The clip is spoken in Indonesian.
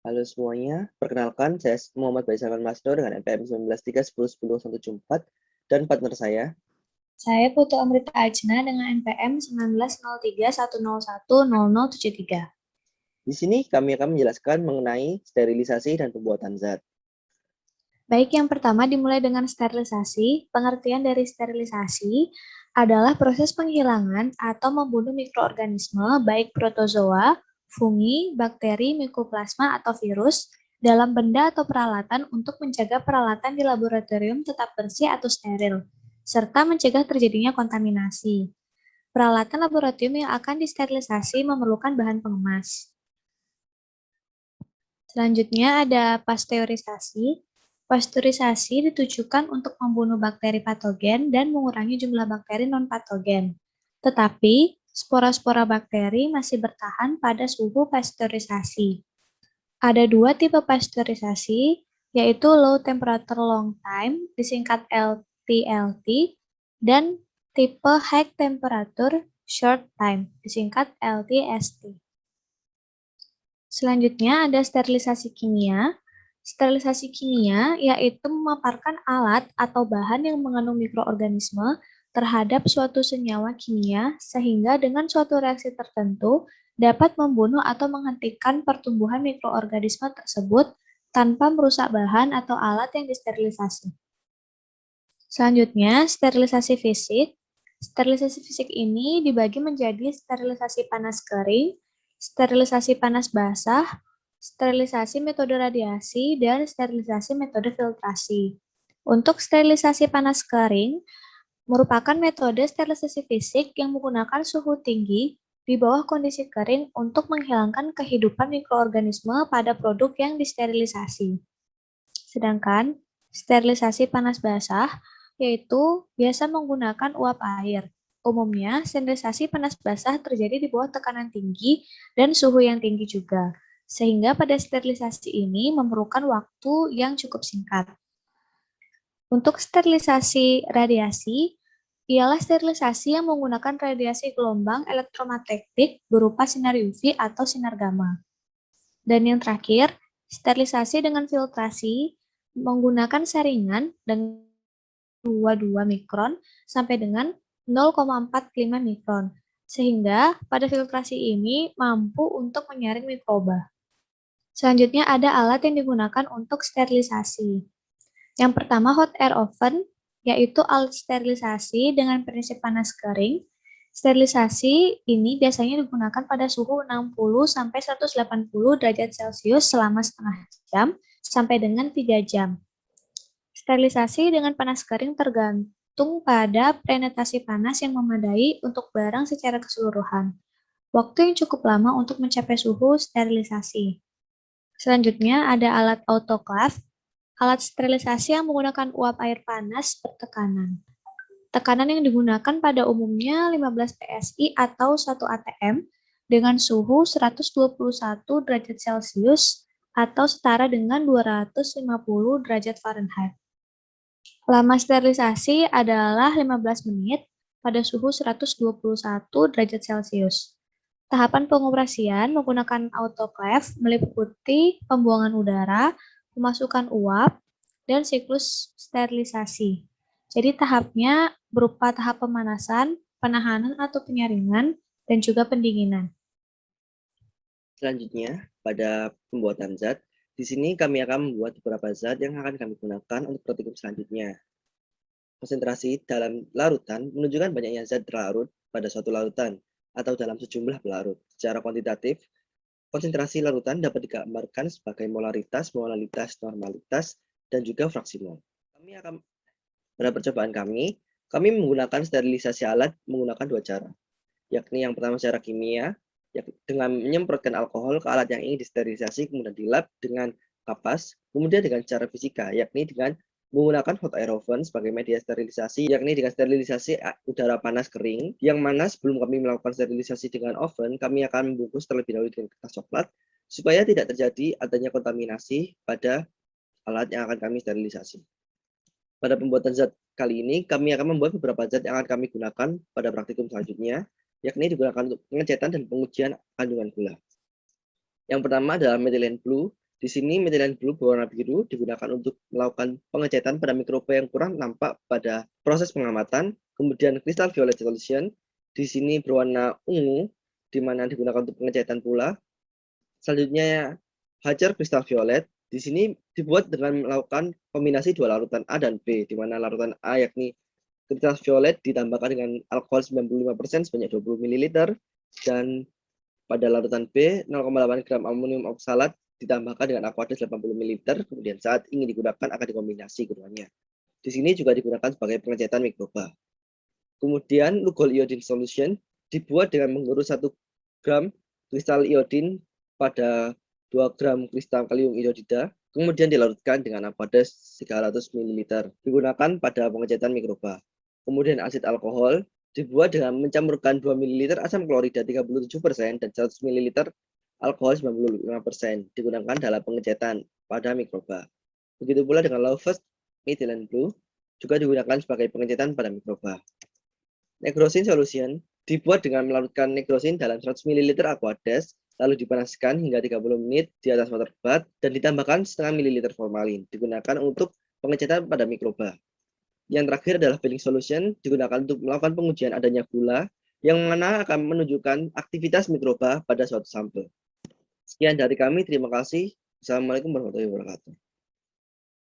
Halo semuanya, perkenalkan saya Muhammad Baisaman Masno dengan NPM 19310114 dan partner saya. Saya Putu Amrita Ajna dengan NPM 1903101073. Di sini kami akan menjelaskan mengenai sterilisasi dan pembuatan zat. Baik, yang pertama dimulai dengan sterilisasi. Pengertian dari sterilisasi adalah proses penghilangan atau membunuh mikroorganisme baik protozoa, fungi, bakteri, mikoplasma, atau virus dalam benda atau peralatan untuk menjaga peralatan di laboratorium tetap bersih atau steril, serta mencegah terjadinya kontaminasi. Peralatan laboratorium yang akan disterilisasi memerlukan bahan pengemas. Selanjutnya ada pasteurisasi. Pasteurisasi ditujukan untuk membunuh bakteri patogen dan mengurangi jumlah bakteri non-patogen. Tetapi, spora-spora bakteri masih bertahan pada suhu pasteurisasi. Ada dua tipe pasteurisasi, yaitu low temperature long time, disingkat LTLT, dan tipe high temperature short time, disingkat LTST. Selanjutnya ada sterilisasi kimia. Sterilisasi kimia yaitu memaparkan alat atau bahan yang mengandung mikroorganisme terhadap suatu senyawa kimia sehingga dengan suatu reaksi tertentu dapat membunuh atau menghentikan pertumbuhan mikroorganisme tersebut tanpa merusak bahan atau alat yang disterilisasi. Selanjutnya, sterilisasi fisik. Sterilisasi fisik ini dibagi menjadi sterilisasi panas kering, sterilisasi panas basah, sterilisasi metode radiasi, dan sterilisasi metode filtrasi. Untuk sterilisasi panas kering, merupakan metode sterilisasi fisik yang menggunakan suhu tinggi di bawah kondisi kering untuk menghilangkan kehidupan mikroorganisme pada produk yang disterilisasi. Sedangkan sterilisasi panas basah yaitu biasa menggunakan uap air. Umumnya, sterilisasi panas basah terjadi di bawah tekanan tinggi dan suhu yang tinggi juga, sehingga pada sterilisasi ini memerlukan waktu yang cukup singkat. Untuk sterilisasi radiasi, ialah sterilisasi yang menggunakan radiasi gelombang elektromagnetik berupa sinar UV atau sinar gamma. Dan yang terakhir, sterilisasi dengan filtrasi menggunakan saringan dengan 22 mikron sampai dengan 0,45 mikron, sehingga pada filtrasi ini mampu untuk menyaring mikroba. Selanjutnya ada alat yang digunakan untuk sterilisasi. Yang pertama hot air oven, yaitu alat sterilisasi dengan prinsip panas kering. Sterilisasi ini biasanya digunakan pada suhu 60-180 derajat Celcius selama setengah jam sampai dengan 3 jam. Sterilisasi dengan panas kering tergantung pada penetrasi panas yang memadai untuk barang secara keseluruhan. Waktu yang cukup lama untuk mencapai suhu sterilisasi. Selanjutnya ada alat autoclave, alat sterilisasi yang menggunakan uap air panas bertekanan. Tekanan yang digunakan pada umumnya 15 PSI atau 1 atm dengan suhu 121 derajat Celcius atau setara dengan 250 derajat Fahrenheit. Lama sterilisasi adalah 15 menit pada suhu 121 derajat Celcius. Tahapan pengoperasian menggunakan autoclave meliputi pembuangan udara, pemasukan uap, dan siklus sterilisasi. Jadi tahapnya berupa tahap pemanasan, penahanan atau penyaringan, dan juga pendinginan. Selanjutnya, pada pembuatan zat, di sini kami akan membuat beberapa zat yang akan kami gunakan untuk prototipe selanjutnya. Konsentrasi dalam larutan menunjukkan banyaknya zat terlarut pada suatu larutan atau dalam sejumlah pelarut. Secara kuantitatif, konsentrasi larutan dapat digambarkan sebagai molaritas, molalitas, normalitas, dan juga fraksi mol. Pada percobaan kami menggunakan sterilisasi alat menggunakan dua cara, yakni yang pertama secara kimia, dengan menyemprotkan alkohol ke alat yang ingin disterilisasi, kemudian dilap dengan kapas, kemudian dengan cara fisika, yakni dengan menggunakan hot air oven sebagai media sterilisasi, yakni dengan sterilisasi udara panas kering, yang mana sebelum kami melakukan sterilisasi dengan oven, kami akan membungkus terlebih dahulu dengan kertas coklat, supaya tidak terjadi adanya kontaminasi pada alat yang akan kami sterilisasi. Pada pembuatan zat kali ini, kami akan membuat beberapa zat yang akan kami gunakan pada praktikum selanjutnya, yakni digunakan untuk pengecetan dan pengujian kandungan gula. Yang pertama adalah methylene blue, Di sini methylene blue berwarna biru digunakan untuk melakukan pengecetan pada mikroba yang kurang nampak pada proses pengamatan. Kemudian crystal violet solution di sini berwarna ungu, di mana digunakan untuk pengecetan pula. Selanjutnya Hajar crystal violet di sini dibuat dengan melakukan kombinasi dua larutan A dan B, di mana larutan A yakni crystal violet ditambahkan dengan alkohol 95% sebanyak 20 ml dan pada larutan B 0,8 gram amonium oksalat ditambahkan dengan aqueous 80 ml, kemudian saat ingin digunakan akan dikombinasi keduanya. Di sini juga digunakan sebagai pengecetan mikroba. Kemudian Lugol iodine solution dibuat dengan mengurus 1 gram kristal iodin pada 2 gram kristal kalium iodida, kemudian dilarutkan dengan aqueous 300 ml, digunakan pada pengecetan mikroba. Kemudian asid alkohol dibuat dengan mencampurkan 2 ml asam klorida 37% dan 100 ml alkohol 95%, digunakan dalam pengecetan pada mikroba. Begitu pula dengan Low-Fast methylene blue, juga digunakan sebagai pengecetan pada mikroba. Negrosin solution dibuat dengan melarutkan negrosin dalam 100 ml aqueous, lalu dipanaskan hingga 30 menit di atas water bath dan ditambahkan setengah mililiter formalin, digunakan untuk pengecetan pada mikroba. Yang terakhir adalah filling solution, digunakan untuk melakukan pengujian adanya gula, yang mana akan menunjukkan aktivitas mikroba pada suatu sampel. Sekian dari kami, terima kasih. Assalamualaikum warahmatullahi wabarakatuh.